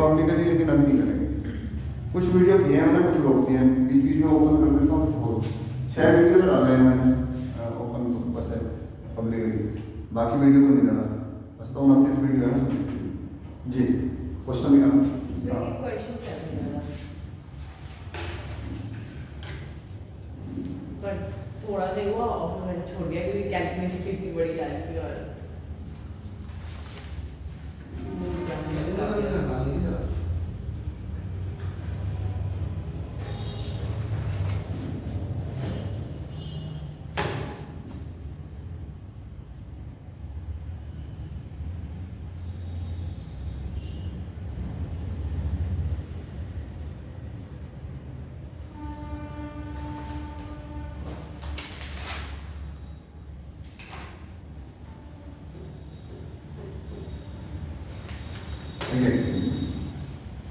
Publicly, लेकिन अभी नहीं करेंगे। कुछ वीडियो किए हैं मैंने, कुछ रोक दिए हैं, बीच बीच में ओपन कर देता हूँ। तो 6 वीडियो तो डाले हैं मैंने ओपन बस है पब्लिकली, बाकी वीडियो को नहीं डाला। बस तो 29 वीडियो है जी। क्वेश्चन निकालो। क्वेश्चन क्या है पर थोड़ा सा हुआ और फिर मैंने छोड़ दिया क्योंकि कैलकुलेशन कितनी बड़ी आ रही थी और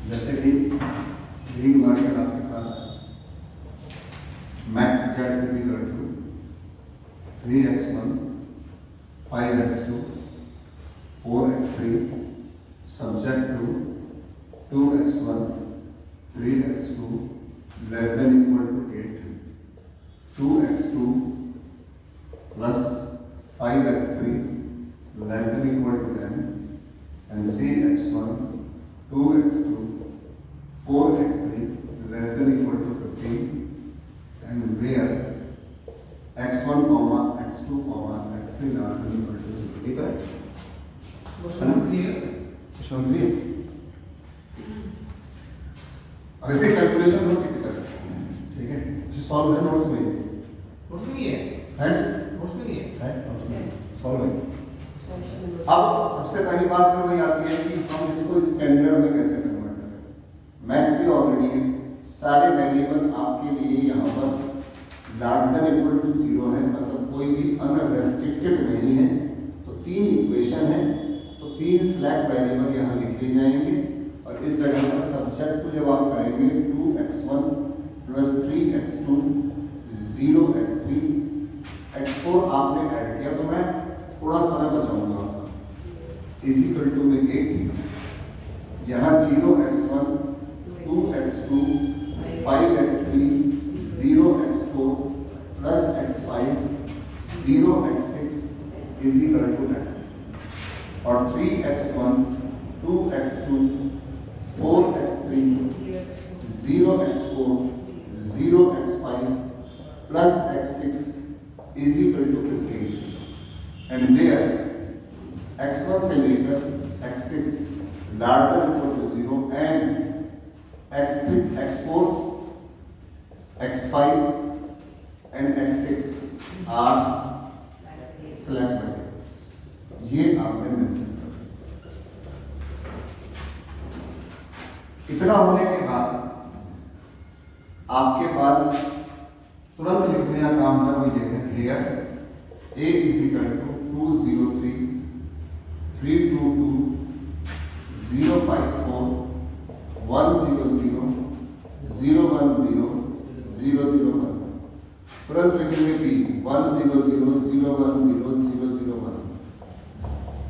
जैसे कि ग्रीन मार्कर आपके पास max Z is equal to 3x1 5x2 4x3 subject to 2x1 3x2 less than equal to 8 2x2 plus 5x3 less than equal to 10 and 3x1 2x2 4x3 less than equal to 15 and where x1 comma x2 comma x3 larger than equal to 0। ठीक है, question clear. अब इसे calculation हो typical, ठीक है, इसे solve है notes में, नोट्स में है नोट्स में सॉल्व है। अब सबसे पहली बात तो वही आती है कि हम इसको स्टैंडर्ड में कैसे कन्वर्ट करें। मैक्स भी ऑलरेडी है, सारे वेरिएबल आपके लिए यहाँ पर लार्ज देन इक्वल टू 0 है, मतलब कोई भी अनरेस्ट्रिक्टेड नहीं है। तो 3 इक्वेशन है, तो 3 स्लैक वेरिएबल यहाँ लिखे जाएंगे और इस जगह पर सब्जेक्ट को जब आप करेंगे 2x1 plus 3x2 0x3 x4 आपने ऐड किया, तो मैं थोड़ा समय बचाऊंगा इक्वल टू में 8 यहाँ 0x1 2x2 5x3 0x4 plus x5 0x6 is equal to 10 और 3x1 2x2 4x3 0x4 0x5 plus x6 is equal to 15 and there x1 से लेकर x6 larger equal to 0 and x3 x4 x5 and x6 are slack variables। ये आपने mention कर। इतना होने के बाद आपके पास तुरंत लिखने का काम है, वो ये है here a is equal to 203 322 054 100 010 001। तुरंत लिखेंगे b 100 010 001,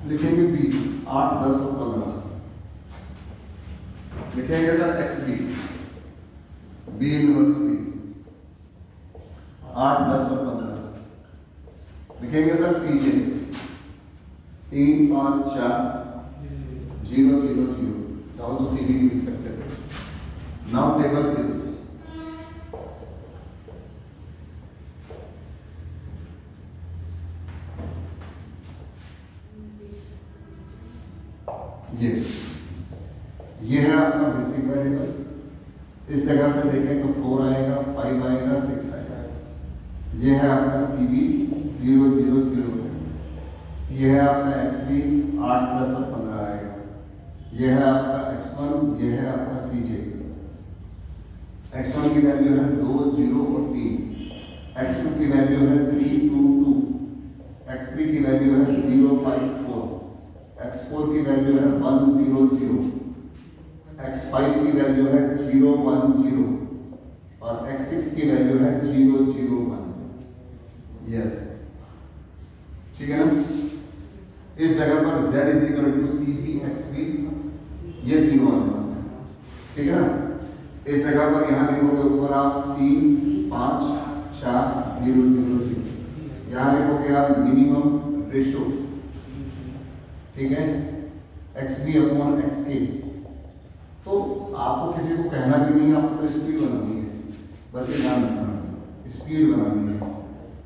लिखेंगे b 8 10 और 15, लिखेंगे sir xb b inverse b 8 10 और 15, लिखेंगे सर सीजे 3 5 4 0 0 0, चाहो तो सी भी लिख सकते थे। नाउ टेबल इज ये है आपका बेसिक वेरिएबल। इस जगह पे देखें तो 4 आएगा 5 आएगा 6 आएगा। ये है आपका सी बी 0 0 0 है। ये है आपका एक्स बी 8 10 और 15 आएगा। ये है आपका x1, ये है आपका CJ। x1 की वैल्यू है 2 0 और 3, x2 की वैल्यू है 3 2 2, x3 की वैल्यू है 0 5 4, x4 की वैल्यू है 1 0 0, x5 की वैल्यू है 0 1 0 और x6 की वैल्यू है 0 0 1। यस, ठीक है ना। इस जगह पर z is equal to C B X B, ये 0 आने वाला है। ठीक है ना। इस जगह पर यहाँ लिखोगे ऊपर आप 3 5 4 0 0 0, यहाँ लिखोगे आप मिनिमम रेशो, ठीक है, XB अपॉन XK। तो आपको किसी को कहना भी नहीं, आपको स्पीड बनानी है, बस ये ध्यान रखना, स्पीड बनानी है।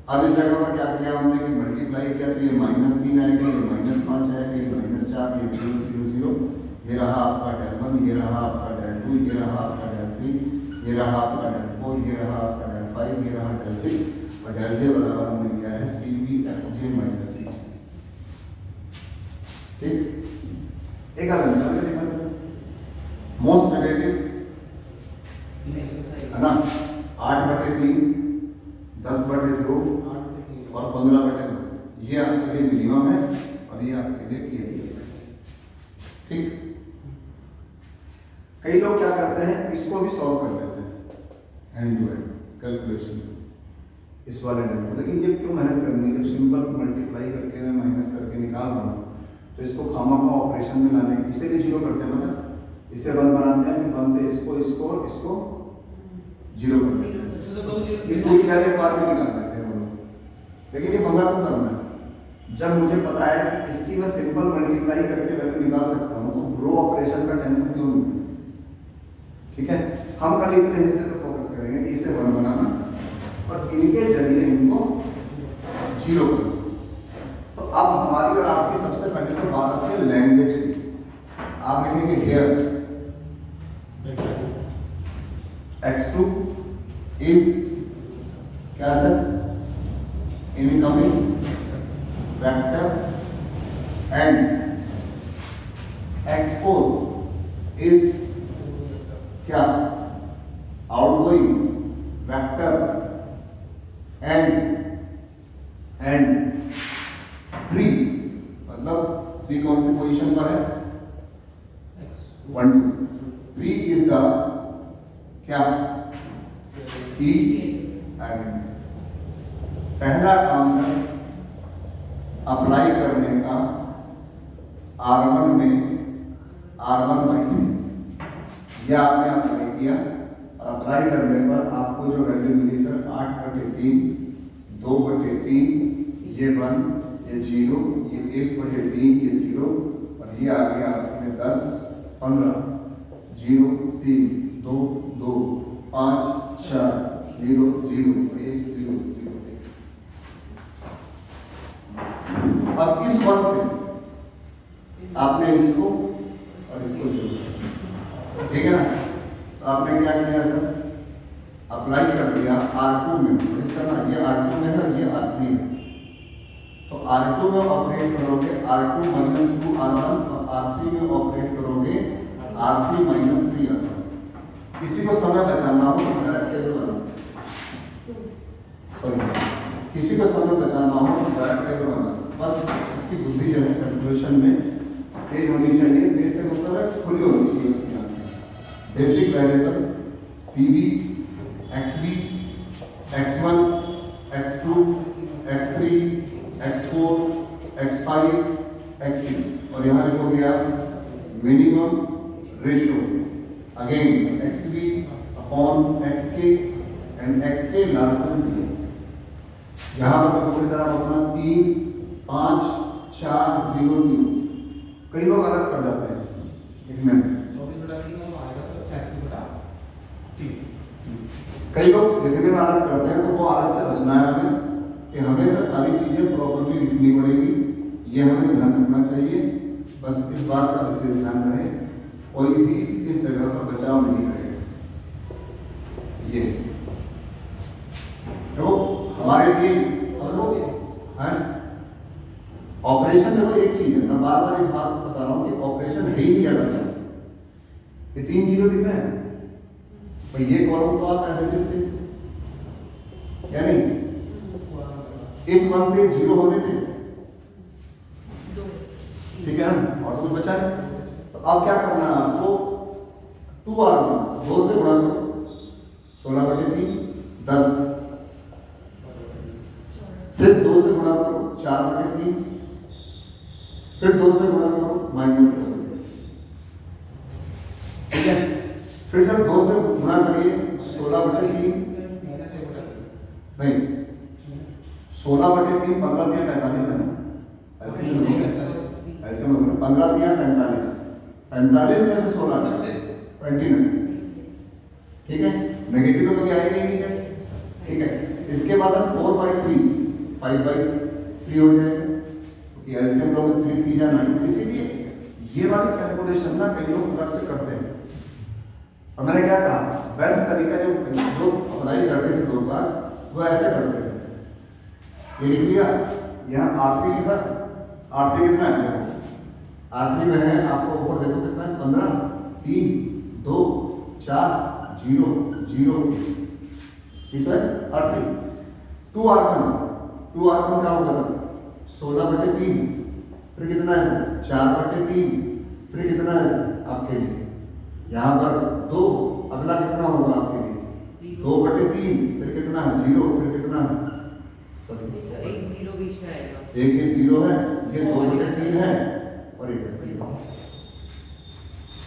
अब इस जगह पर क्या किया हमने कि मल्टीप्लाई किया, तो ये -3 आएगा, ये -5 आएगा, ये -4, ये 0 0 0, ये रहा आपका del 1, ये रहा आपका del 2, ये रहा आपका del 3, ये रहा आपका del 4, ये रहा आपका del 5, ये रहा del 6, और del J बराबर हमने लिया है CB XJ माइनस CJ। ठीक, एक आधा निकाल मोस्ट नेगेटिव है ना, 8/3, 10/2 और 15/2, ये आपके लिए मिनिमम है और ये आपके लिए ये है। ठीक, कई लोग क्या करते हैं, इसको भी सॉल्व कर लेते हैं हैंड टू हैंड कैलकुलेशन इस वाले नंबर, लेकिन ये क्यों मेहनत करनी है, जब सिंपल मल्टीप्लाई करके मैं माइनस करके निकाल रहा हूँ, तो इसको खामा ऑपरेशन में लाने, इसे भी जीरो करते हैं, मतलब इसे 1 बनाते हैं, फिर 1 से इसको इसको और इसको जीरो कर देते हैं, ये पूरी एक बार में निकाल देते हैं वो लोग। लेकिन ये पंगा क्यों करना है, जब मुझे पता है कि इसकी मैं सिंपल मल्टीप्लाई करके वैल्यू निकाल सकता हूँ, तो रो ऑपरेशन का टेंशन क्यों नहीं। ठीक है, हम कल इतने हिस्से पर फोकस करेंगे कि इसे 1 बनाना और इनके जरिए इनको जीरो करना। तो अब हमारी और आपकी सबसे पहले तो बात आती है लैंग्वेज की। आप लिखेंगे हियर x2 इज क्या sir, incoming vector and x4 is क्या, आउटगोइंग वेक्टर एंड 3, मतलब 3 कौन सी पोजीशन पर है, 1 2 3 इज द क्या, ई एलिमेंट। पहला काम सर अप्लाई करने का R1 में R1/3, यह आपने अप्लाई किया और अप्लाई करने पर आपको जो वैल्यू मिली सर 8/3, 2/3, ये 1, ये 0, ये 1/3, ये 0, और ये आ गया आपके 10 15 0 3 2 2 5 4 0 0 1 0 0। अब इस 1 से आपने इसको और इसको जोड़, ठीक है ना। तो आपने क्या किया सर, अप्लाई कर दिया R2 में, इसका ना ये R2 में है और ये R3 है, तो R2 में ऑपरेट करोगे R2 - 2 R1 और R3 में ऑपरेट करोगे R3 - 3 R1। किसी को समय बचाना हो तो डायरेक्ट टेबल बनाओ, सॉरी किसी को समय बचाना हो तो डायरेक्ट टेबल बनाओ, बस उसकी बुद्धि जो है कैलकुलेशन में तेज होनी चाहिए, तेज से मतलब है खुली होनी चाहिए उसकी आंखें। Basic variable CB XB X1 X2 X3 X4 X5 X6, और यहाँ लिखोगे आप minimum ratio, again XB upon XK and XK larger than 0। यहाँ पर लिखोगे सर आप अपना 3 5 4 0 0। कई लोग आलस कर जाते हैं लिखने में, कई लोग लिखने में आलस करते हैं, तो वो आलस से बचना है हमें कि हमेशा सारी चीजें प्रॉपर्ली लिखनी पड़ेगी, ये हमें ध्यान रखना चाहिए। बस इस बात का विशेष ध्यान रहे, कोई भी इस जगह पर बचाव नहीं करेगा। ये देखो हमारे लिए ऑपरेशन देखो एक चीज है, मैं बार बार इस बात को बता रहा हूँ कि ऑपरेशन है ही नहीं अलग से। ये 3 0 दिख रहे हैं, तो ये कॉलम तो आप ऐसे लिखते क्या नहीं, इस 1 से 0 होने थे, ठीक है ना, और तो कुछ बचा है। तो अब क्या करना है आपको, 2 R1 2 से गुणा करो, 16/3 10, फिर 2 से गुणा करो 4/3, फिर 2 से गुणा करो -10, ठीक है। फिर जब 2 से गुना करिए 16/3 माइनस 1 बटा 3 नहीं 16/3 15 3 45 है ना ऐसे ही नहीं, होगा 45 ऐसे में 15 3 45 45 में से 16 29 ठीक है नेगेटिव तो क्या आएगा ही नहीं है ठीक है इसके बाद हम 4/3 5/3 हो जाएगा क्योंकि एलसीएम लोग 3 3 जा 9 इसीलिए ये वाली कैलकुलेशन ना कई लोग अलग से करते हैं और मैंने क्या कहा बेस्ट तरीका जो लोग अप्लाई करते थे 2 बार वो ऐसे करते थे ये लिख लिया यहाँ R3 लिखा R3 कितना है R3 में है आपको ऊपर देखो कितना है 15 3 2 4 0 0 ठीक है R3 2R1 क्या होगा सर 16/3 फिर कितना है सर 4/3 फिर कितना है सर आपके लिए यहाँ पर 2 अगला कितना होगा आपके लिए 2/3 फिर कितना है 0 फिर कितना है एक 0 बीच में आएगा एक 0 है ये 2/3 है और एक 0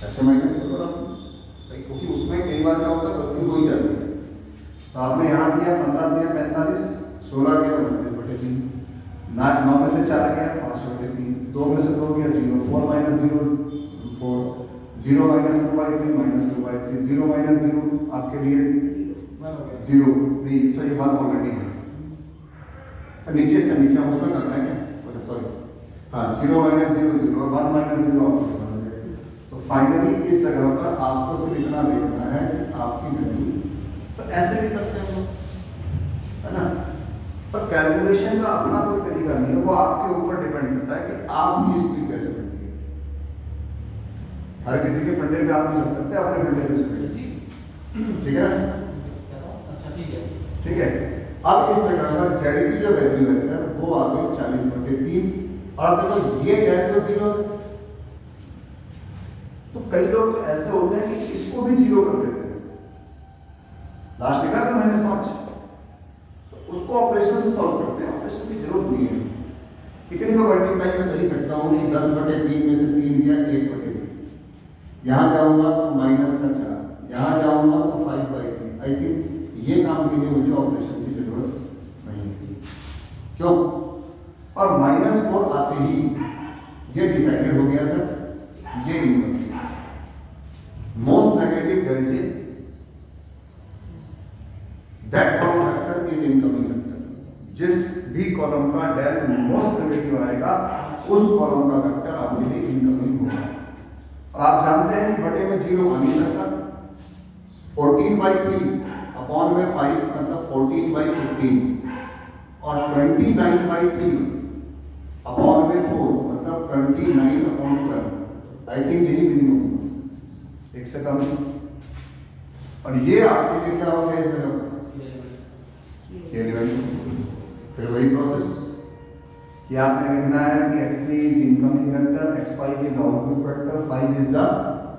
ऐसे माइनस करो आप क्योंकि उसमें कई बार क्या होता है गलती हो ही जाती है तो आपने यहाँ दिया 15 दिया 45 16 दिया 29/3 9 में से 4 गया 5/3 2 में से 2 गया 0 4 - 0 4 0 - 2/3 -2/3 0 - 0 आपके लिए 0 नहीं तो ये बात ऑलरेडी है नीचे हम उसमें करना है क्या सॉरी हाँ 0 - 0 0 और 1 - 0 आपको तो फाइनली इस जगह पर आपको सिर्फ इतना देखना है कि आपकी वैल्यू तो ऐसे भी करते हैं है ना पर कैलकुलेशन का अपना कोई तरीका नहीं है वो आपके ऊपर डिपेंड करता है कि आपकी स्पीड कैसे बनती है हर किसी के फंडे पे आप नहीं कर सकते अपने फंडे पे चलेंगे ठीक है अच्छा ठीक है अब इस जगह पर जेड की जो वैल्यू है सर वो आ गई 40/3 और देखो ये गैप तो 0 तो कई लोग तो ऐसे होते हैं कि इसको भी 0 कर देते हैं लास्ट देखा था -5 तो उसको ऑपरेशन से सॉल्व करते हैं ऑपरेशन की जरूरत नहीं है इतनी तो मल्टीप्लाई मैं कर ही सकता हूँ कि 10/3 में से 3 गया 1/3 यहाँ जाऊंगा तो -4 यहाँ जाऊंगा तो 5/3 आई थिंक ये काम के लिए मुझे ऑपरेशन की जरूरत नहीं है क्यों और -4 आते ही ये डिसाइडेड हो गया सर ये income most negative delta that column vector is incoming vector जिस भी कॉलम का डेल मोस्ट नेगेटिव आएगा उस कॉलम का वेक्टर आपके लिए इनकमिंग होगा और आप जानते हैं कि बटे में 0 आ नहीं सकता 14/3 अपॉन में 5 मतलब 14/15 और 29/3 अपॉन में 4 मतलब 29/12 आई थिंक यही मिनिमम एक से कम और ये आपके लिए क्या हो गया इस जगह फिर वही प्रोसेस कि आपने लिखना है कि x3 is incoming vector x5 is output vector 5 is the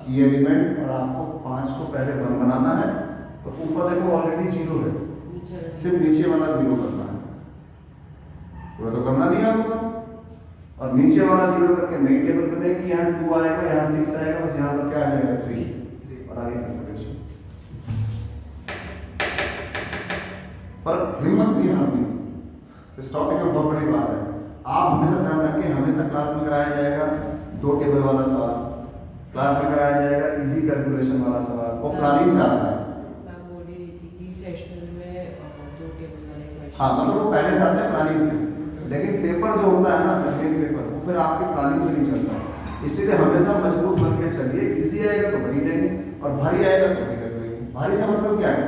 key element और आपको 5 को पहले 1 बनाना है तो ऊपर देखो ऑलरेडी 0 है सिर्फ नीचे वाला 0 करना है पूरा तो करना नहीं है आपको और नीचे वाला 0 करके नई टेबल बनेगी यहाँ 2 आएगा यहाँ 6 आएगा बस यहाँ पर क्या आएगा 3 और आगे कैलकुलेशन पर हिम्मत भी हारनी इस टॉपिक में बहुत बड़ी बात है आप हमेशा ध्यान रखें हमेशा क्लास में कराया जाएगा 2 टेबल वाला सवाल क्लास में कराया जाएगा इजी कैलकुलेशन वाला सवाल वो प्लानिंग से आता है मैं बोल रही थी कि सेशनल में 2 टेबल वाले क्वेश्चन हाँ मतलब वो पहले से आता है प्लानिंग से लेकिन पेपर जो होता है ना मेन पेपर वो फिर आपके प्लानिंग में नहीं चलता है इसीलिए हमेशा मजबूत बन के चलिए इजी आएगा तो भरी देंगे और भारी आएगा तो भी कर देंगे भारी से मतलब क्या है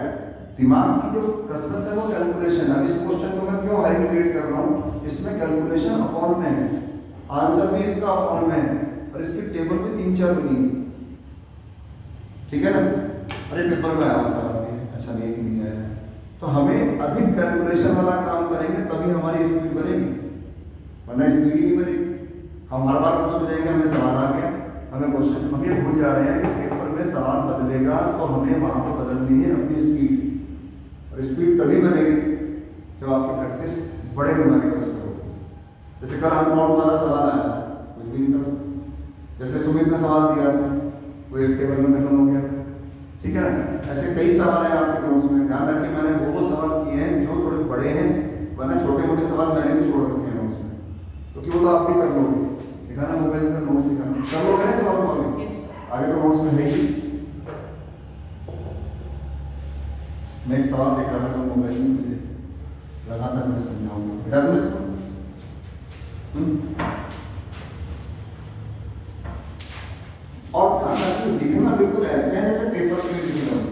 दिमाग की जो कसरत है वो कैलकुलेशन है इस क्वेश्चन को मैं क्यों हाईली रेट कर रहा हूँ इसमें कैलकुलेशन अपॉन में है आंसर भी इसका अपॉन में है और इसकी टेबल भी 3-4 बनी है ठीक है ना अरे पेपर में आया सवाल भी अच्छा नहीं आया तो हमें अधिक कैलकुलेशन वाला काम करेंगे तभी हमारी स्पीड बनेगी वरना स्पीड ही नहीं बनेगी हम हर बार कुछ हो जाएंगे हमें सवाल आ गया हमें क्वेश्चन हम ये भूल जा रहे हैं कि पेपर में सवाल बदलेगा तो हमें वहाँ पर बदलनी है अपनी स्पीड और स्पीड तभी बनेगी जब आपकी प्रैक्टिस बड़े न्यूमेरिकल्स में होगी जैसे कल अनबाउंड वाला सवाल आया कुछ भी नहीं था जैसे सुमित ने सवाल दिया वो एक टेबल में खत्म हो गया ठीक है सवाल है आपके नोट्स में, ध्यान रखिए मैंने वो सवाल किए हैं जो थोड़े बड़े हैं, वरना छोटे मोटे सवाल मैंने भी छोड़ रखे हैं नोट्स में, क्योंकि वो तो आप भी कर लोगे। दिखाना मोबाइल में नोट्स दिखाना, कर लोगे ना सवाल को आगे? आगे तो नोट्स में है ही। मैं एक सवाल देख रहा था तो मोबाइल में मुझे लगा था मैं समझाऊंगा, बेटा तुम इसको और ध्यान रखिए लिखना बिल्कुल ऐसे है जैसे पेपर पे लिख रहा हूं,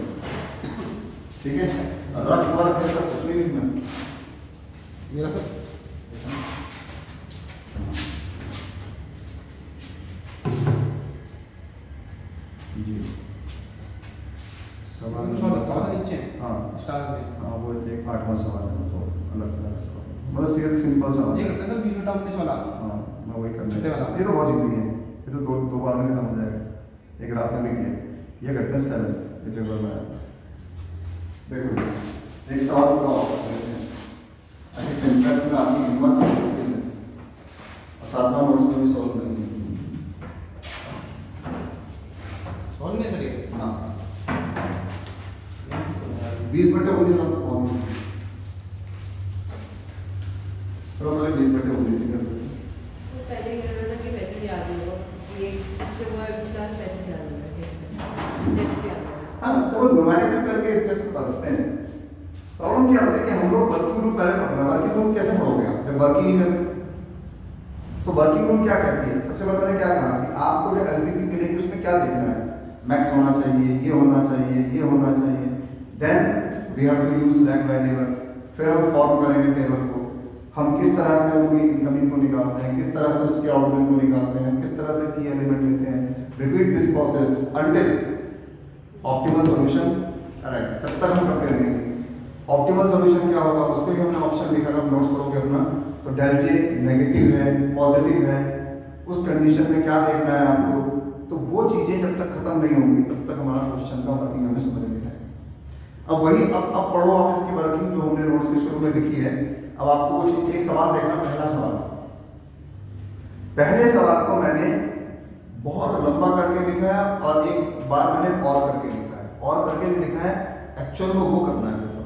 ठीक है? रफ वर्क है सब कुछ नहीं लिखना। मेरा सर जी सवाल सवाल नीचे हाँ स्टार्ट में हाँ वो एक 8वां सवाल है, तो अलग तरह का सवाल मतलब सीधा सिंपल सवाल ये है। करते सर 20 मिनट 19 वाला। हाँ मैं वही करना छोटे वाला। है, ये तो बहुत इजी है, ये तो दो बार में खत्म हो जाएगा, एक ग्राफ में भी किया। ये करते हैं 7 ये पेपर में आया। देखो एक सवाल पूरा और करते हैं ताकि सिंपलेक्स में आपकी हिम्मत होती है और सातवां नोट्स में भी सॉल्व नहीं सॉल्व नहीं सर ये। है। हाँ 20 बटे 19 आप बहुत ही चलो पहले 20 बटे 19 ही कर देते हैं। तो पहले इन्होंने कि मेथड याद होगा, ये इससे वो क्लास मेथड याद होगा, स्टेप्स याद होगा। हाँ तो न्यूमेरिकल करके स्टेप बताते हैं। प्रॉब्लम क्या होता है कि हम लोग वर्किंग ग्रुप पहले पढ़ रहे हैं, वर्किंग ग्रुप कैसे पढ़ोगे आप जब वर्किंग नहीं करते? तो वर्किंग ग्रुप क्या करती है? सबसे पहले मैंने क्या कहा कि आपको जो एलपीपी मिलेगी उसमें क्या देखना है, मैक्स होना चाहिए, ये होना चाहिए, ये होना चाहिए, then we have to use slack variable, फिर हम फॉर्म करेंगे टेबल को, हम किस तरह से उनकी इनकमिंग को निकालते हैं, किस तरह से उसके आउटगोइंग को निकालते हैं, किस तरह से की एलिमेंट लेते हैं, repeat this process until optimal solution right, तब तक हम करते रहेंगे। ऑप्टिमल सॉल्यूशन क्या होगा उसके भी हमने ऑप्शन लिखा था, नोट्स करोगे अपना, तो डेल जे नेगेटिव है पॉजिटिव है, उस कंडीशन में क्या देखना है आपको, तो वो चीजें जब तक खत्म नहीं होंगी तब तक हमारा क्वेश्चन का वर्किंग हमें समझ में आएगा। अब वही अब पढ़ो आप इसकी वर्किंग जो हमने नोट्स के शुरू में लिखी है। अब आपको कुछ एक सवाल देखना, पहला सवाल, पहले सवाल को मैंने बहुत लंबा करके लिखा है और एक बार मैंने और करके लिखा है, और करके जो लिखा है एक्चुअल में वो करना है पेपर,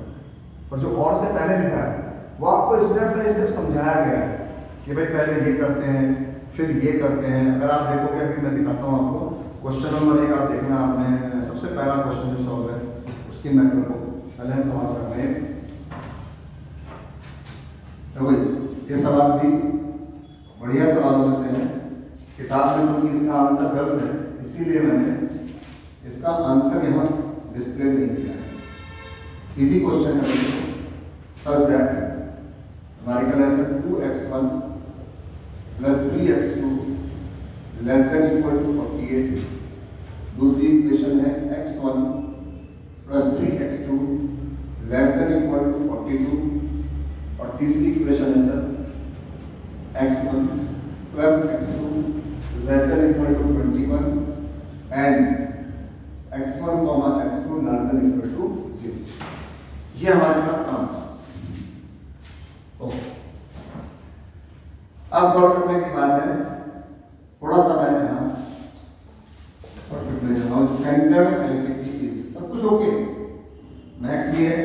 और जो और से पहले लिखा है वो आपको स्टेप बाय स्टेप समझाया गया है कि भाई पहले ये करते हैं फिर ये करते हैं। अगर आप देखोगे अभी मैं दिखाता हूँ आपको, क्वेश्चन नंबर 1 आप देखना, आपने सबसे पहला क्वेश्चन जो सॉल्व है उसकी मैटर को पहले हम सवाल कर रहे हैं। तो ये सवाल भी बढ़िया सवालों में से है, किताब में चूंकि इसका आंसर गलत है इसीलिए मैंने इसका आंसर यहाँ डिस्प्ले नहीं किया है। इजी क्वेश्चन है, सच दैट न्यूमेरिकल है 2x1 plus 3x2 less than equal to 48। दूसरी इक्वेशन है x1 plus 3x2 less than equal to 42। और तीसरी इक्वेशन है sir x1 plus x2 less than equal to 21 and x1 x2 less than equal to 0। ये हमारे पास काम था। Okay, अब गौर करने की बात है, थोड़ा सा मैं यहाँ स्टैंडर्ड एलपीटी सब कुछ ओके, मैक्स भी है,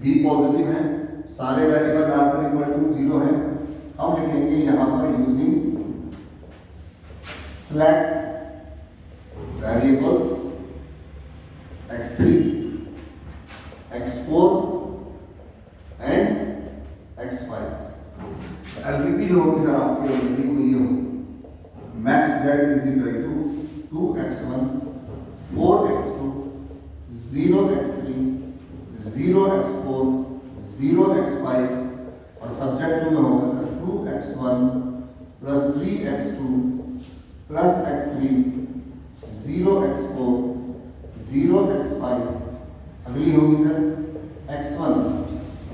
बी पॉजिटिव है, सारे वेरिएबल आर इक्वल टू 0 है। हम लिखेंगे यहाँ पर using slack variables x3 x4 and x5। LPP जो होगी सर आपकी ऑलरेडी वो ये होगी, max Z is equal to 2x1 4x2 0x3 0x4 0x5 और सब्जेक्ट टू में होगा sir 2x1 plus 3x2 plus x3 0x4 0x5। अगली होगी sir x1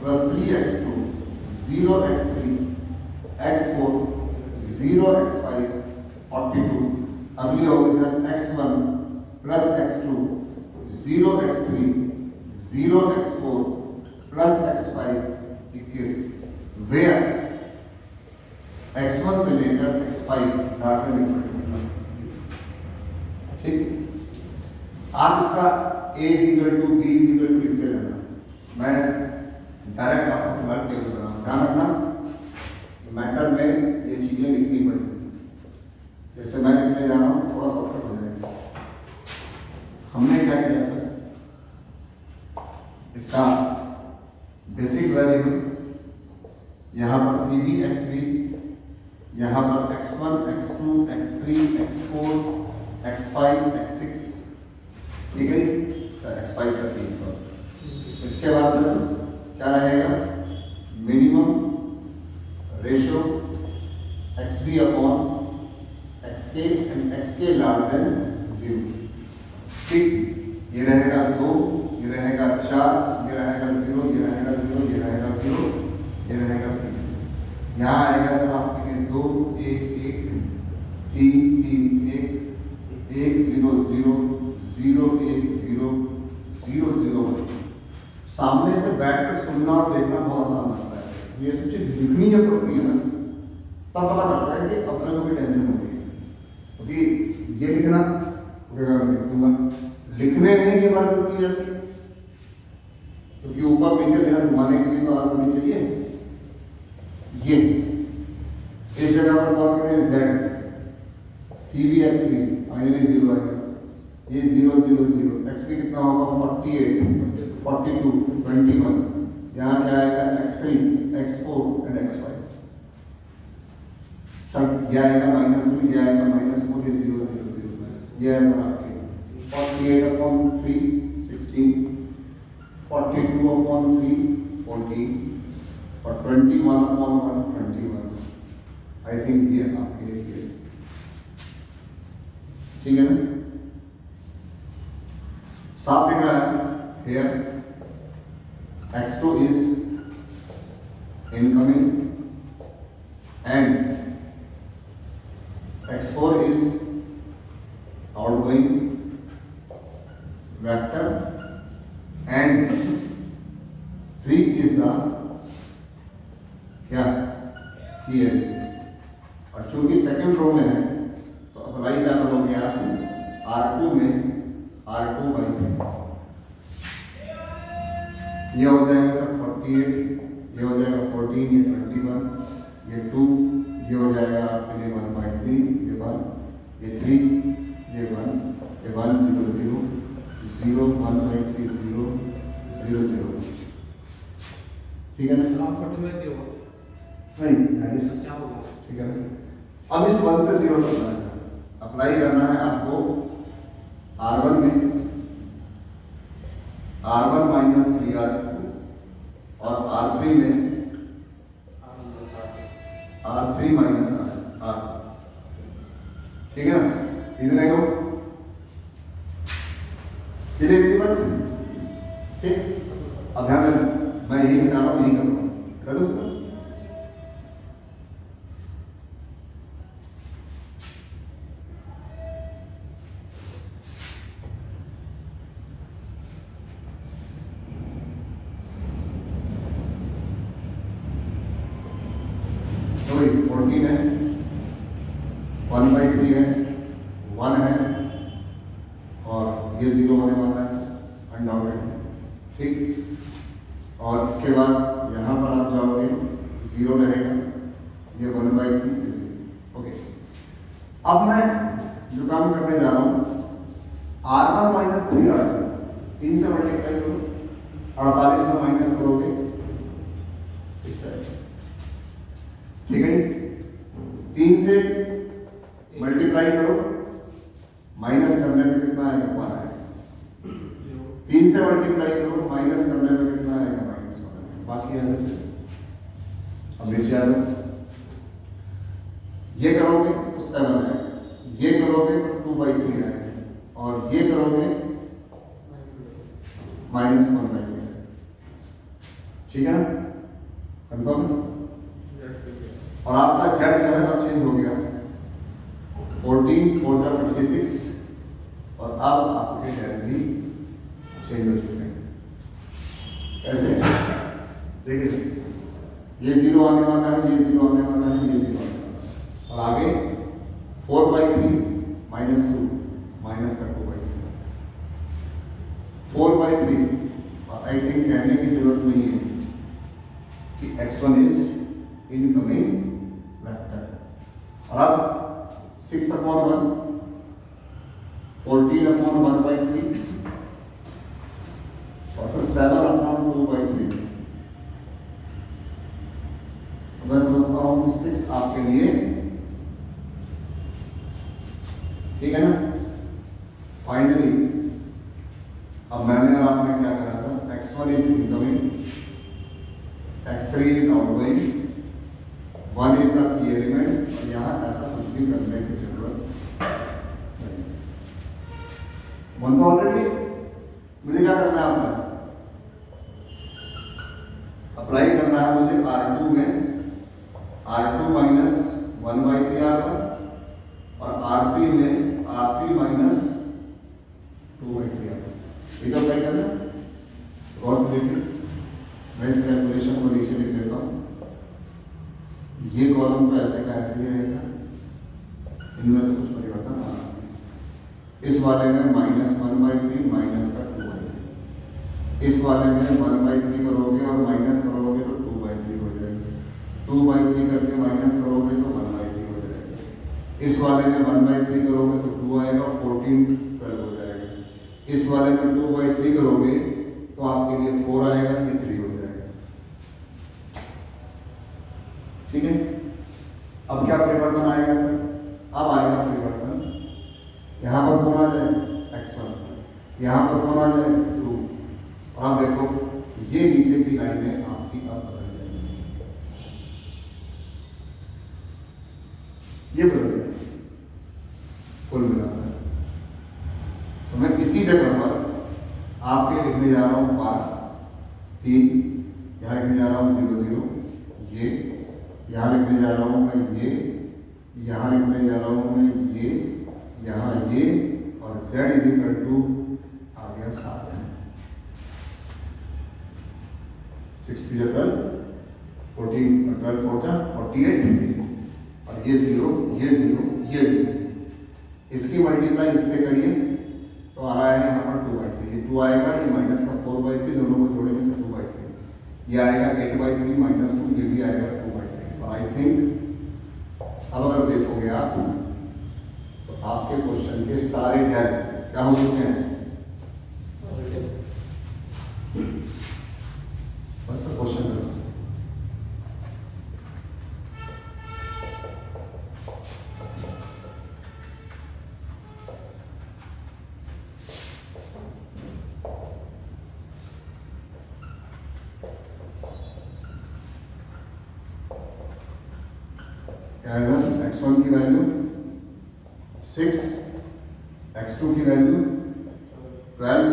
plus 3x2 0x3 x4 0x5 42। अगली होगी sir x1 plus x2 0x3 0x4 plus x5 21। Where x1 से लेकर x5 data लिखना। ठीक, आप इसका सा a is equal to b is equal to लिखते रहना। मैं डायरेक्ट आपको फिलहाल टेबल बना रहा हूं, ध्यान रखना मैटर में ये चीजें लिखनी पड़ेगी। जैसे मैं लिखने जा रहा हूँ थोड़ा शॉर्टकट हो जाएगा। हमने क्या किया सर, इसका बेसिक वेरिएबल यहाँ पर सी बी एक्स बी, यहाँ पर x1 x2 x3 x4 x5 x6, ठीक है सर, x5 का 3 पर। इसके बाद सर क्या रहेगा, minimum ratio xb upon xk and xk larger than 0, ठीक। ये रहेगा 2, ये रहेगा 4, ये रहेगा 0, ये रहेगा 0, ये रहेगा 0, ये रहेगा 6। यहाँ आएगा सर आपके लिए 2 1 1 3 3 1 1 0 0 0 1 0 0 0 1। सामने से बैठकर सुनना और देखना बहुत आसान लगता है, ये सब चीज लिखनी जब पड़ती है ना तब पता लगता है कि अपने को भी टेंशन हो गई है। क्योंकि ये लिखना लिखने में ये बात गलती हो जाती है, क्योंकि ऊपर पीछे ध्यान घुमाने के लिए तो आदत होनी चाहिए। ये इस जगह पर कॉल करें z C B X B finally 0 आएगा, ये 0 0 0 एक्स बी कितना होगा 48 42 21, यहाँ क्या आएगा x3 x4 and x5। Sir ये आएगा -2, ये आएगा -4, ये 0 0 0, ये है सर आपके 48 अपॉन 3 16, 42 अपॉन 3 14 और 21 अपॉन 1 21। आई थिंक ये आपके लिए क्लियर, ठीक है ना, साफ दिख रहा है। Here x2 is incoming and x4 is outgoing vector and 3 is the क्या here। और चूंकि सेकंड रो में है तो अप्लाई क्या करोगे आप R2 में R2/3, ये हो जाएगा सर 48, ये हो जाएगा 14, ये 21, ये 2, ये हो जाएगा आपके लिए 1/3, ये 1, ये 3, ये 1, ये 1 0 0 0 1/3 0 0 0, ठीक है ना। नहीं गाइस ठीक है ना। अब इस 1 से 0 तक जाना है, अप्लाई करना है आपको R1 में R1 माइनस 3R2 और R3 में R3 माइनस R, ठीक है ना। इधर देखो ठीक, अब ध्यान देना मैं यही बता रहा हूँ, यही करूँगा, कर दो उसको। तो 14 है, 1/3 है, 1 है और ये 0 होने वाला है अनडाउटेड, ठीक। और इसके बाद यहाँ पर आप जाओगे 0 रहेगा, ये 1/3 है 0, ओके। अब मैं जो काम करने जा रहा हूँ R1 माइनस 3R2 3 से मल्टीप्लाई करो, 48 में माइनस करोगे 6 है, ठीक है। 3 से मल्टीप्लाई करो, माइनस करने में कितना आएगा 1 आएगा। 3 से मल्टीप्लाई करो, माइनस करने में कितना आएगा -1 आएगा। बाकी ऐसे अब नीचे आ जाओ, ये करोगे तो 7 आएगा, ये करोगे तो 2/3 आएगा और ये करोगे -1/3, ठीक है ना, कंफर्म। और आपका z जो है अब चेंज हो गया, 14 4 जा 56 और अब आपके z भी चेंज हो चुके हैं। ऐसे देखिए ये 0 आने वाला है, ये 0 आने वाला है, ये 0 आने वाला है और आगे 4/3 -2 माइनस का 2/3, 4/3, और आई थिंक कहने की जरूरत नहीं है कि x1 इज इनकमिंग वेक्टर। और अब 6/1, 14/1/3 और फिर 7/2/3। मैं समझता हूं कि 6 आपके लिए ठीक है ना। फाइनली अब मैंने और आपने क्या करा था, x1 is incoming, x3 is outgoing, 1 is the key element, और यहाँ ऐसा कुछ भी करने की जरूरत नहीं। 1 तो ऑलरेडी, मुझे क्या करना है, आपने अप्लाई करना है मुझे R2 में R2 माइनस 1/3 R1 और R3 में R3 माइनस 2/3 R1। ये तो अप्लाई करना है। और देखिए मैं इस कैलकुलेशन को नीचे लिख देता हूँ। ये कॉलम तो ऐसे का ऐसे ही रहेगा, इनमें तो कुछ परिवर्तन आना है। इस वाले में -1/3 माइनस का 2/3, इस वाले में 1/3 करोगे और माइनस करोगे तो 2/3 हो जाएगा, 2/3 करके माइनस करोगे तो 1/3 हो जाएगा, इस वाले में 1/3 करोगे तो 2 आएगा, 14 12 हो जाएगा, इस वाले में 2/3 करोगे तो आपके लिए 4 आएगा, ये 3 हो जाएगा। ठीक है। अब क्या परिवर्तन आएगा सर, अब आएगा परिवर्तन, यहाँ पर कौन आ जाए x1, यहाँ पर कौन आ जाए 2, और आप देखो ये नीचे की लाइनें आपकी अब बदल जाएंगी, ये बदल जाएंगी कुल मिलाकर। तो मैं इसी जगह पर आपके लिखने जा रहा हूँ 3, यहाँ लिखने जा रहा हूँ 0 0, ये यहाँ लिखने जा रहा हूँ मैं ये, यहाँ लिखने जा रहा हूँ मैं ये, यहाँ ये, और z इज इक्वल टू आ गया 7, 6 12, 14 12 48, और ये 0 ये 0 ये 0, इसकी मल्टीप्लाई इससे करिए तो आ रहा है यहाँ पर 2/3, ये 2 आएगा, ये माइनस का 4/3, दोनों को जोड़ेंगे तो 2/3, ये आएगा 8/3 माइनस 2, ये भी आएगा 2/3। और आई थिंक अब अगर देखोगे आप तो आपके क्वेश्चन के सारे डेल क्या हो चुके हैं, बस क्वेश्चन करो। क्या है x1 की वैल्यू 6, x2 की वैल्यू 12,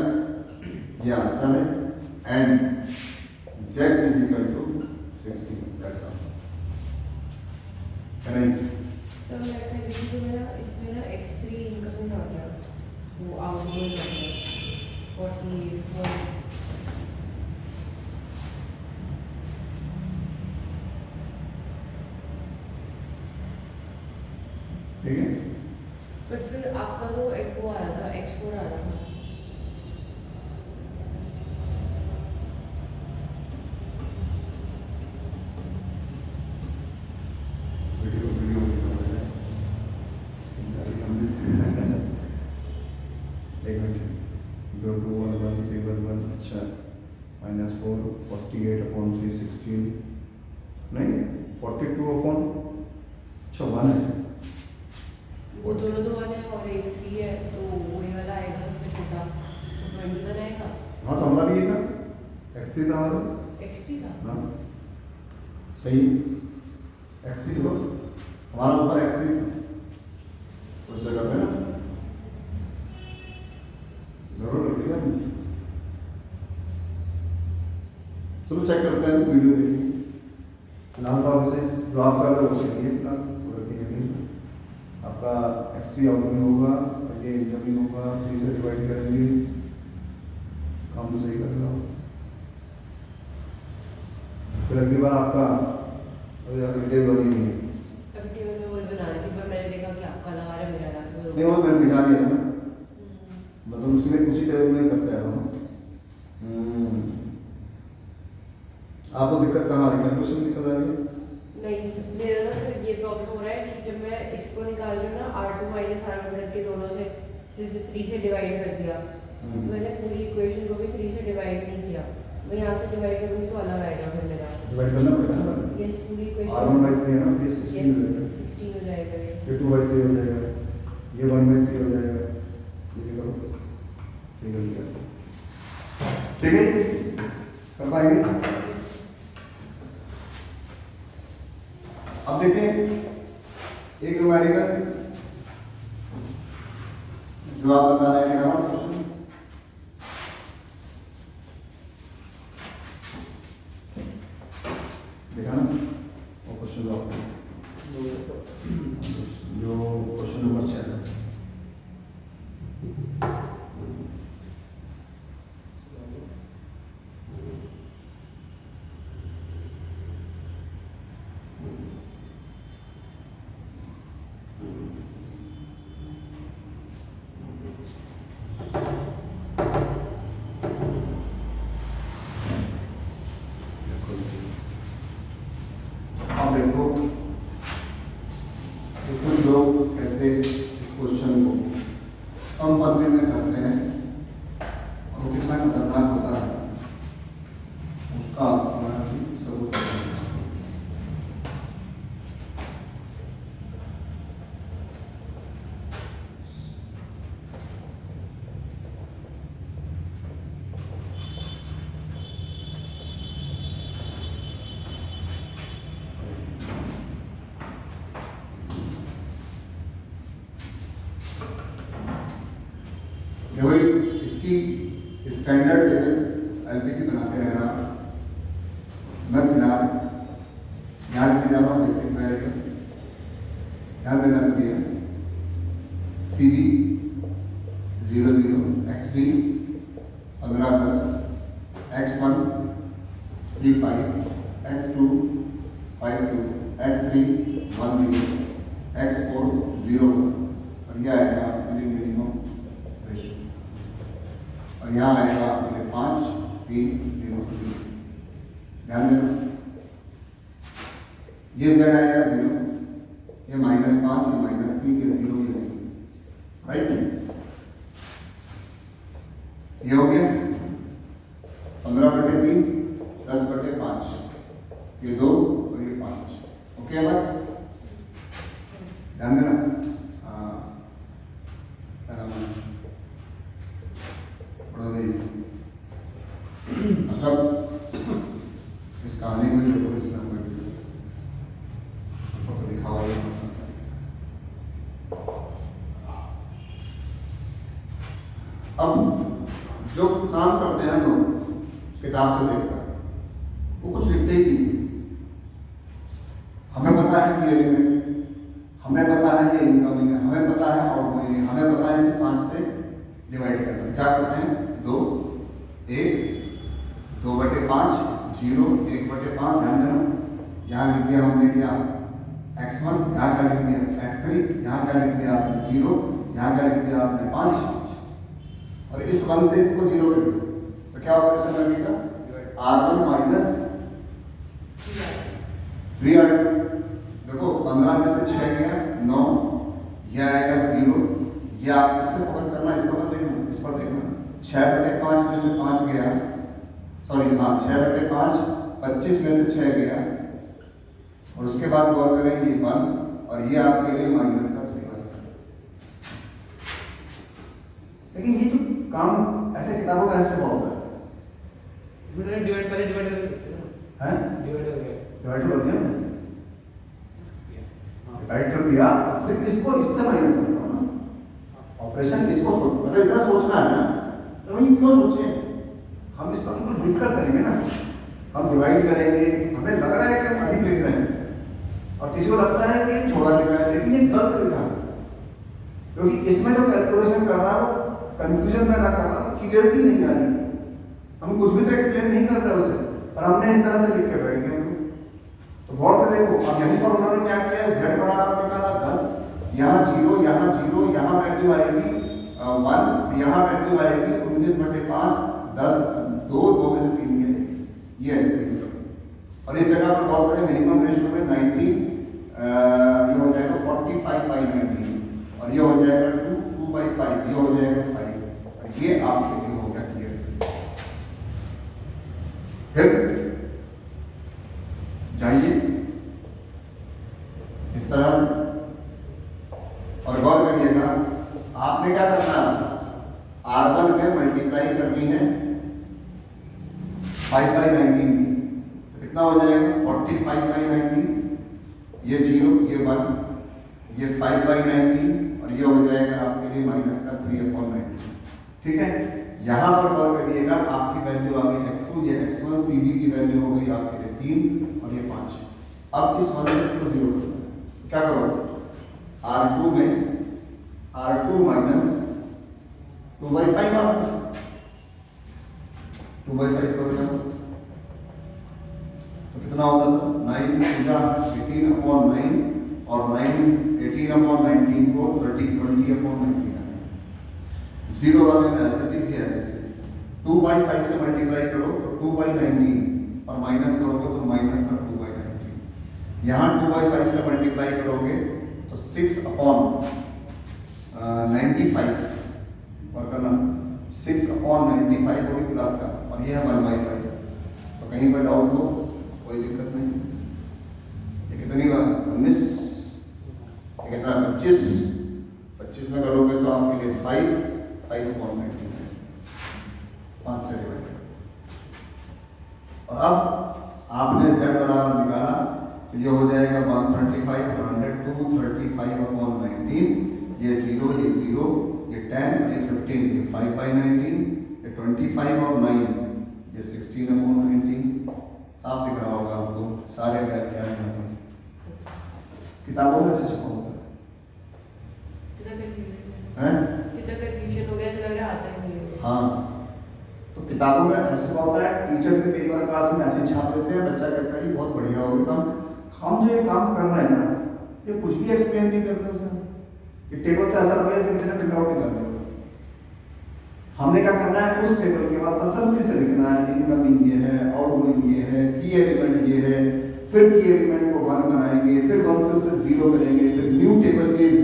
ये आंसर है, and z is equal to 16, that's all. Correct. तो मैं इसमें ना x3 इनकमिंग आ गया, वो आउटगोइंग आ गया 48 ठीक है। बट फिर आपका तो एक वो आ रहा था, x4 आ रहा था। वीडियो एक मिनट, 2 2 1 1 3 1 1, अच्छा -4 48/3 16, नहीं 42/, अच्छा 1 है, वो दोनों 2 वाले हैं और एक 3 है, तो वही वाला आएगा सबसे छोटा, तो 21 आएगा। हाँ तो हमारा भी ये था, x3 था हमारा, x3 था। हाँ सही, x3 तो हमारा ऊपर x3 उस जगह पे ना जरूर रखिएगा। चलो चेक करते हैं, वीडियो देखिए। फिलहाल तो आपसे जो आप कर रहे हो वो सही है, फिलहाल आपका x3 आउटगोइंग होगा और ये इनकमिंग होगा, 3 से डिवाइड करेंगे, काम तो सही कर रहा हो। फिर अगली बार आपका डिटेल बनी नहीं है, अभी टेबल में वही बना रही थी, पर मैंने देखा कि आपका लगा रहा है, मेरा लगा नहीं वो मैंने मिटा दिया ना, मतलब उसी टेबल में करते आ रहा हूँ। तो दिक्कत कहाँ आ रही है? कैलकुलेशन दिक्कत आ रही है? नहीं, मेरा ना फिर ये प्रॉब्लम हो रहा है कि जब मैं इसको निकाल रही हूँ ना R2 माइनस R1 के दोनों से 3 से डिवाइड कर दिया, तो मैंने पूरी इक्वेशन को भी 3 से डिवाइड नहीं किया। मैं यहाँ से डिवाइड करूँगी तो अलग आएगा फिर मेरा। डिवाइड करना पड़ेगा ना। यस, पूरी इक्वेशन R1/3 है ना, ये 16 हो जाएगा, 16 हो जाएगा ये। ये 2/3 हो जाएगा, ये 1/3 हो जाएगा, ये भी करो, ये हो गया। ठीक है, कर पाएंगे? अब देखें एक न्यूमेरिकल जो आप बता रहे हैं ना क्वेश्चन, देखा ना वो क्वेश्चन जो क्वेश्चन नंबर 6 है। अब देखो कि कुछ लोग कैसे इस क्वेश्चन को कम पढ़ने में करते हैं और वो कितना खतरनाक होता है उसका हमारा सबूत है। केवल इसकी स्टैंडर्ड टेबल एलपीटी बनाते रहना। मैं फिलहाल यहाँ लिखे जा रहा हूँ बेसिक वेरिएबल, ध्यान देना सभी है। CV 00 XB 15 10 X1 35 X2 52 X3 10 X4 0 और यह आएगा मिनिमम रेशियो और यहाँ आएगा आपके 5 3 0 3। ध्यान देना ये z आएगा 0, ये -5, ये -3, ये 0, ये 0, राइट। ये हो गया 15/3 10/5, ये 2 और ये 5। ओके बात, ध्यान देना। मतलब इस कहानी में जो पुलिस नंबर तो लिखा हुआ है। अब जो काम करते हैं लोग किताब से देखकर वो कुछ लिखते ही नहीं। हमें पता है कि ये एलिमेंट, हमें पता है ये इनकमिंग है, हमें पता है आउटगोइंग है, हमें पता है इसे 5 से डिवाइड करना है। क्या करते हैं 2 1 2/5 0 1/5। ध्यान देना यहाँ लिख दिया हमने क्या x1, यहाँ क्या लिख दिया x3, यहाँ क्या लिख दिया आपने 0, यहाँ क्या लिख दिया आपने 5 और इस 1 से इसको 0 कर दिया तो क्या ऑपरेशन लगेगा R1 माइनस 3R2। देखो 15 में से 6 गया 9, यह आएगा 0, यह आप इससे फोकस करना, इस पर देखना, इस पर देखना। 6/5 में से 5 गया, सॉरी हाँ 6/5 25 में से 6 गया और उसके बाद गौर करें ये 1 और ये आपके लिए माइनस का 3 आएगा। लेकिन ये जो काम ऐसे किताबों में ऐसे बहुत है डिवाइड कर दिया डिवाइड कर दिया फिर इसको इससे माइनस करता हूँ ना। ऑपरेशन इसको मतलब इतना सोचना है ना, तो वही क्यों सोचे, हम इसको बिल्कुल लिखकर करेंगे ना। हम डिवाइड करेंगे, हमें लग रहा है कि हम अधिक लिख रहे हैं और किसी को लगता है कि छोड़ा लिखा है, लेकिन ये गलत लिखा है क्योंकि इसमें जो कैलकुलेशन कर रहा है वो कंफ्यूजन में ना करना, क्लियरिटी नहीं आ रही। हम कुछ भी तो एक्सप्लेन नहीं कर रहे उसे, पर हमने इस तरह से लिख के बैठ गए। तो गौर से देखो, अब यहीं पर उन्होंने क्या किया है, z बराबर निकाला 10, यहाँ 0, यहाँ वैल्यू आएगी 1, यहाँ वैल्यू आएगी 19/5, 10 2 में से 3 ये है। और इस जगह पर गौर करें मिनिमम रेशियो में 90, ये हो जाएगा 45/19 और ये हो जाएगा 2/5, ये हो जाएगा 5 और ये आपके लिए हो गया क्लियर। फिर जाइए इस तरह से और गौर करिएगा आपने क्या करना है, R1 में मल्टीप्लाई करनी है 5/19 की, तो कितना हो जाएगा 45/19, ये 0 ये 1, ये 5/19 और ये हो जाएगा आपके लिए माइनस का 3/19। ठीक है, यहां पर गौर करिएगा आपकी वैल्यू आ गई x2, ये x1 CB की वैल्यू हो गई आपके लिए 3 और ये 5। अब इस 1 से इसको 0 करना है, क्या करोगे R2 में R2 माइनस 2/5 आपको 2/5 करोगे तो कितना होता सर 9 18/9 और 18/19 को 20/19 जीरो वाले में ऐसे ठीक है, ऐसे 2/5 से मल्टीप्लाई करो तो 2/19 और माइनस करोगे तो माइनस का 2/19। यहाँ 2/5 से मल्टीप्लाई करोगे तो 6/95 और करना 6/95 होगी प्लस का और ये है 1/5। तो कहीं पर डाउट हो कोई दिक्कत नहीं। ये कितनी बार 19, ये कितना 25 में करोगे तो आपके लिए 5/19 5 से डिवाइड। और अब आपने z बराबर निकाला तो ये हो जाएगा 135 और 235/19, ये 0 ये 0 ये 10 ये 15 ये 5/19 ये 25 और 9 ये 16/19। साफ दिख रहा होगा आपको, सारे व्याख्यान किताबों में से छपा होगा है। कंफ्यूजन हो गया, लग रहा आता ही नहीं है। हाँ, तो किताबों में ऐसे होता है, टीचर भी कई बार क्लास में ऐसे छाप देते हैं, बच्चा कहता है बहुत बढ़िया हो गया हम जो ये काम कर रहे हैं ना, ये कुछ भी एक्सप्लेन नहीं करते उसे। ये टेबल तो ऐसा लगे जैसे किसी ने प्रिंट आउट निकाल दिया। हमने क्या करना है, उस टेबल के बाद तसल्ली से लिखना है इनकमिंग ये है, आउटगोइंग ये है, की एलिमेंट ये है, फिर की एलिमेंट को 1 बनाएंगे, फिर 1 से उसे 0 करेंगे, फिर न्यू टेबल इज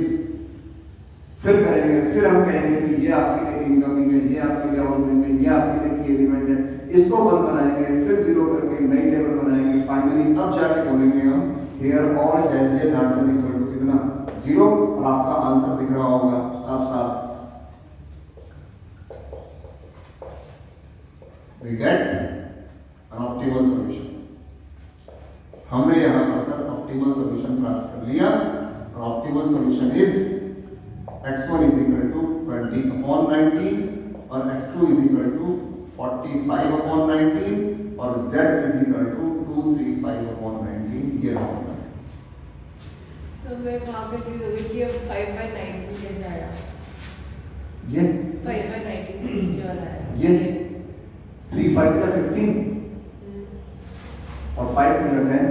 फिर करेंगे, फिर हम कहेंगे कि ये आपके लिए इनकमिंग है, ये आपके लिए आउटगोइंग है, ये आपके लिए की एलिमेंट है, इसको 1 बनाएंगे, फिर 0 करके नई टेबल बनाएंगे, फाइनली अब जाके बोलेंगे हम here all del j not equal to कितना 0 और आपका आंसर दिख रहा होगा साफ साफ। We get an optimal solution। हमने यहाँ पर सर ऑप्टिमल सॉल्यूशन प्राप्त कर लिया और optimal solution is x1 is equal to 20/19 और x2 is equal to 45/19 और z is equal to 235/19। ये होगा। तो मैं वहाँ कंफ्यूज हो गई कि अब 5/19 कैसे आया? ये 5/19 नीचे वाला है। ये 3 5 का 15 और 5 का 10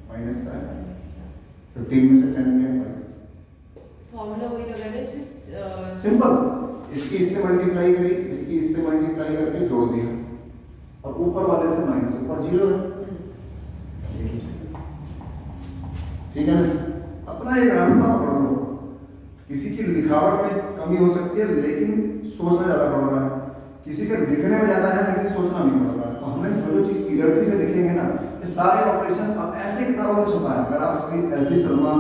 माइनस का 15 में से 10 गया 5। फॉर्मूला वही लगा है इसमें सिंपल, इसकी इससे मल्टीप्लाई करी, इसकी इससे मल्टीप्लाई करके जोड़ दिया और ऊपर वाले से माइनस, ऊपर 0 है। ठीक है ना, अपना एक रास्ता पकड़ लो। किसी की लिखावट में कमी हो सकती है लेकिन सोचना ज्यादा पड़ रहा है, किसी के लिखने में ज्यादा है लेकिन सोचना नहीं पड़ रहा है। तो हमें जो चीज क्लियरिटी से लिखेंगे ना, ये सारे ऑपरेशन अब ऐसे किताबों में छपा है। अगर आप कभी SB शर्मा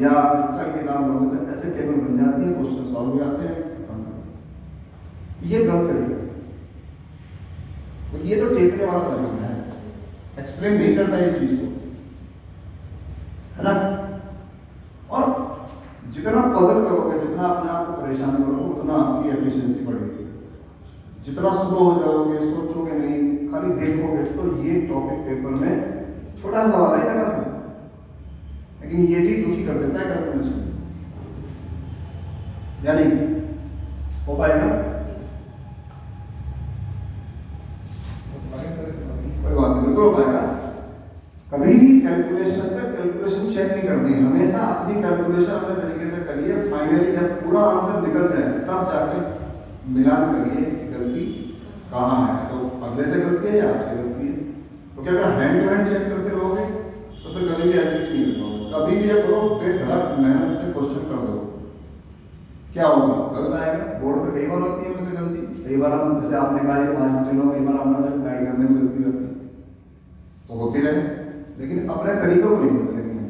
या गुप्ता की किताब लोगे तो ऐसे टेबल बन जाती है, क्वेश्चन सॉल्व हो जाते हैं। ये गलत तरीका है, तो ये तो टेकने वाला तरीका है, एक्सप्लेन नहीं करता ये चीज को, है ना। और जितना पजल करोगे, जितना अपने आप को परेशान करोगे, उतना आपकी एफिशिएंसी बढ़ेगी। जितना स्लो हो जाओगे, सोचोगे नहीं, खाली देखोगे, तो ये टॉपिक पेपर में छोटा सवाल है ना सर, लेकिन ये चीज दुखी कर देता है कैलकुलेशन, या नहीं हो पाएगा? कोई बात नहीं, बिल्कुल हो पाएगा। कभी भी कैलकुलेशन पे कैलकुलेशन चेक नहीं करनी है, हमेशा अपनी कैलकुलेशन अपने तरीके से करिए। फाइनली जब पूरा आंसर निकल जाए तब जाके मिलान करिए कि गलती कहाँ है, तो अगले से गलती है या आपसे गलती है। तो क्योंकि अगर हैंड टू हैंड चेक करते रहोगे तो फिर कभी भी एडमिट नहीं कर पाओगे। कभी भी ये करो बेधड़क मेहनत से क्वेश्चन कर दो, क्या होगा? गलत आएगा। बोर्ड पे कई बार होती है मुझसे गलती, कई बार हम जैसे आपने कहा ये 5 मिनट लो, कई बार हमारे से गाइड करने में गलती होती है, तो होती रहे, लेकिन अपने तरीकों को नहीं बदलेंगे।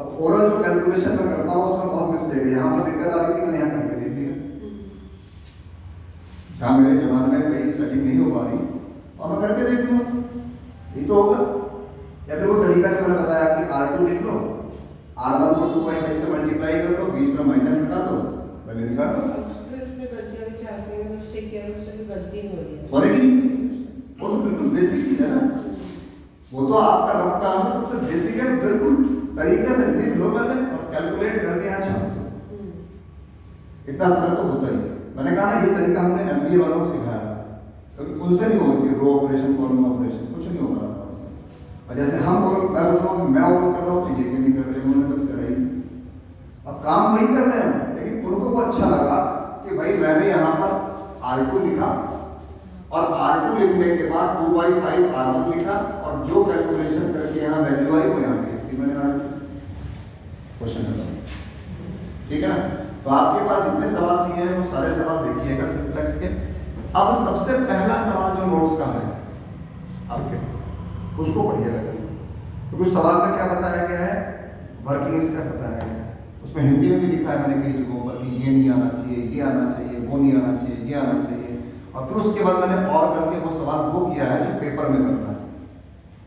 अब ओरल जो कैलकुलेशन मैं करता हूँ उसमें बहुत मिस्टेक है। यहाँ पर दिक्कत आ रही थी, मैंने यहाँ करके देख लिया। जहाँ मेरे जमाने में कहीं सेटिंग नहीं हो पा रही और मैं करके देख लूँगा, यही तो होगा। या फिर वो तरीका जो मैंने बताया कि R2 लिख लो, R1 को 2.5 से मल्टीप्लाई कर दो, बीच में माइनस लगा दो, मैंने निकाल लो। फिर उसमें गलतियाँ भी चाहते हैं, उससे क्या है, उससे भी गलती नहीं हो रही है। होने की वो तो बिल्कुल बेसिक चीज है ना, वो तो आपका रफ काम है, सबसे बेसिक है। बिल्कुल तरीके से लिख लो पहले और कैलकुलेट करके यहाँ छाप दो। इतना सरल तो होता ही है। मैंने कहा ना ये तरीका हमने MBA वालों को सिखाया था, क्योंकि उनसे नहीं होती रो ऑपरेशन, कॉलम ऑपरेशन, कुछ नहीं हो रहा था उनसे। और जैसे हम और मैं बोल रहा हूँ कि मैं और कर रहा हूँ तो ये नहीं कर रहे, उन्होंने कभी करा ही नहीं। अब काम वही कर रहे हैं, लेकिन उनको को अच्छा लगा कि भाई मैंने यहाँ पर R2 लिखा और R2 लिखने के बाद 2/5 R1 लिखा और जो कैलकुलेशन करके यहाँ वैल्यू आई वो यहाँ पे मैंने R2 क्वेश्चन खत्म। ठीक है ना? तो आपके पास जितने सवाल दिए हैं वो सारे सवाल देखिएगा सिंप्लेक्स के। अब सबसे पहला सवाल जो नोट्स का है आपके, उसको पढ़िएगा। तो कुछ सवाल में क्या बताया गया है, वर्किंग स्टेप बताया गया है। उसमें हिंदी में भी लिखा है मैंने कई जगहों पर कि ये नहीं आना चाहिए, ये आना चाहिए, वो नहीं आना चाहिए, ये आना चाहिए। और फिर उसके बाद मैंने और करके वो सवाल वो किया है जो पेपर में करना है।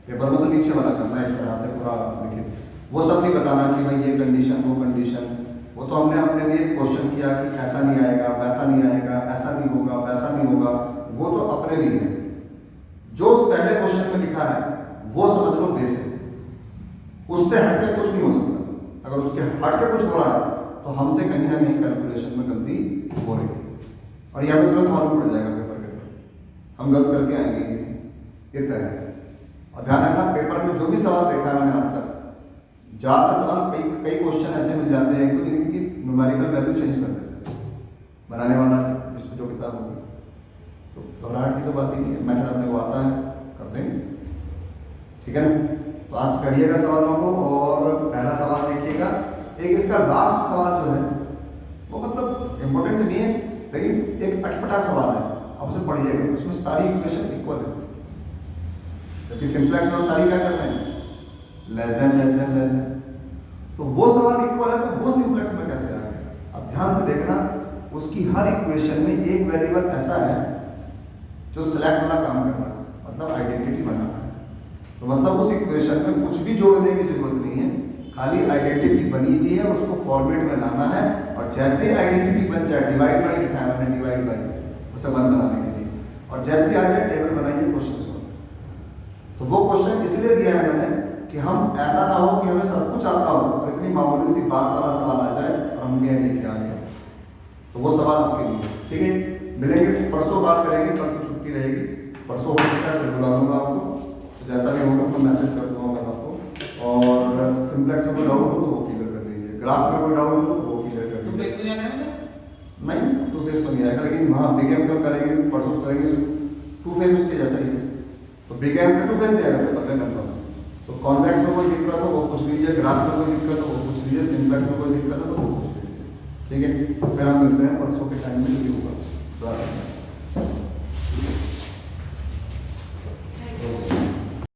पेपर में तो नीचे वाला करना है, इस तरह से पूरा लिखित, वो सब नहीं बताना कि भाई ये कंडीशन वो कंडीशन। वो तो हमने अपने लिए क्वेश्चन किया कि ऐसा नहीं आएगा, वैसा नहीं आएगा, ऐसा नहीं होगा, वैसा नहीं होगा, वो तो अपने लिए है। जो उस पहले क्वेश्चन में लिखा है वो समझ लो बेस है, उससे हटके कुछ नहीं हो सकता। अगर उसके हटके कुछ हो रहा है तो हमसे कहीं ना कहीं कैलकुलेशन में गलती हो रही है, और यहाँ पे तुरंत मालूम पड़ जाएगा पेपर के थ्रू, हम गलत करके आएंगे ये तय है। और ध्यान रखना पेपर में जो भी सवाल देखा है मैंने आज तक, ज़्यादातर सवाल कई क्वेश्चन ऐसे मिल जाते हैं तो जिनकी न्यूमेरिकल वैल्यू चेंज कर देते हैं बनाने वाला जिसमें जो किताब होगी। तो घबराहट की तो बात ही नहीं है, मेथड अपने को आता है, कर देंगे। ठीक है ना? तो आज करिएगा सवालों को और पहला सवाल देखिएगा। एक इसका लास्ट सवाल जो है वो मतलब इम्पोर्टेंट नहीं है, लेकिन एक अटपटा सवाल है, आप उसे पढ़िएगा। उसमें सारी इक्वेशन इक्वल है, क्योंकि सिंप्लेक्स में सारी क्या कर रहे हैं, लेस देन। तो वो सवाल इक्वल है तो वो सिंप्लेक्स में कैसे आ गया? अब ध्यान से देखना, उसकी हर इक्वेशन में एक वेरिएबल ऐसा है जो सिलेक्ट वाला काम कर रहा है, मतलब आइडेंटिटी बना रहा है। तो मतलब उस इक्वेशन में कुछ भी जोड़ने की जरूरत नहीं है, खाली आइडेंटिटी बनी हुई है, उसको फॉर्मेट में लाना है। और जैसे ही आइडेंटिटी बन जाए, डिवाइड बाई लिखा है मैंने, डिवाइड बाई उसे 1 बनाने के लिए, और जैसे आ जाए टेबल बनाइए क्वेश्चन सॉल्व। तो वो क्वेश्चन इसलिए दिया है मैंने कि हम ऐसा ना हो कि हमें सब कुछ आता हो और इतनी मामूली सी बात वाला सवाल आ जाए और हम कहें क्या आ गया। तो वो सवाल आपके लिए। ठीक है, मिलेंगे परसों, बात करेंगे। कल तो छुट्टी रहेगी, परसों हो सकता है फिर बुला दूंगा आपको। तो जैसा भी होगा तो मैसेज कर दूंगा कल आपको। और सिंप्लेक्स में कोई डाउट हो तो वो क्लियर कर दीजिए, ग्राफ में कोई डाउट हो तो वो क्लियर कर दीजिए। नहीं, 2 फेज तो नहीं आएगा, लेकिन हाँ बिग एम कल करेंगे, परसों करेंगे, 2 फेज उसके जैसा ही है। तो बिग एम में 2 फेज नहीं आएगा पेपर में कंफर्म। तो कॉन्वेक्स में कोई दिक्कत हो वो पूछ लीजिए, ग्राफ में कोई दिक्कत हो वो पूछ लीजिए, सिंप्लेक्स में कोई दिक्कत हो तो वो पूछ लीजिए। ठीक है, फिर हम मिलते हैं परसों के टाइम में, जो भी होगा।